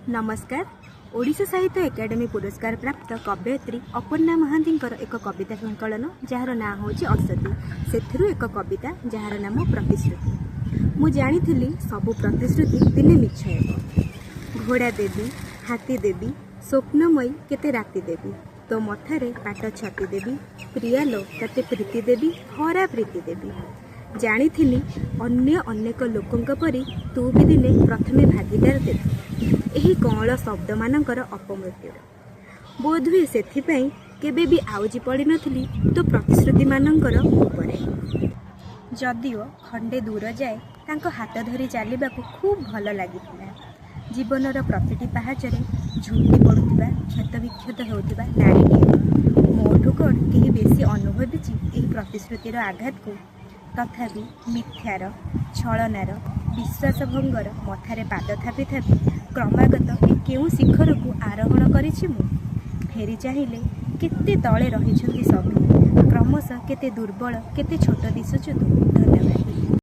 नमस्कार। ओडिशा साहित्य एकेडमी पुरस्कार प्राप्त कवयित्री अपर्णा महांती एक कविता संकलन जार ना हूँ असती से एक कविता जार नाम प्रतिश्रुति। मु जानी सबु प्रतिश्रुति दिने मिछ घोड़ा देवी हाथी देवी स्वप्नमयी केते राति देवी तो मथारे पाट छती देवी प्रियालो तते प्रीति देवी हरा प्रीति देवी। जानी अन्य अनेक लोकों परी तू भी दिने प्रथमे भागीदार देवी यही कौल शब्द मानकर अपमृत्यु बोधहुए से केबे भी आउजी पड़ी नथिली तो प्रतिश्रुति मानकर उपरे जदिओ खंडे दूर जाए तांको हाथ धरी चलवाक खूब भल लगी जीवनर प्रतिटी पहाचरे झुंकी पड़ुवा क्षत विक्षत होता नारीटीए मोठू कौन कहीं बेसी अनुभवी यही प्रतिश्रुतिर आघात को तथापि मिथ्यार छलनार विश्वासभंगर मथारे पाद थापी थापी क्रमागत केउं शिखर को आरोहण करिछि मु फेरी चाहिए केते तले रहिछन्ति सभी क्रमशः केते दुर्बल केते छोट दिसुछु तू। धन्यवाद।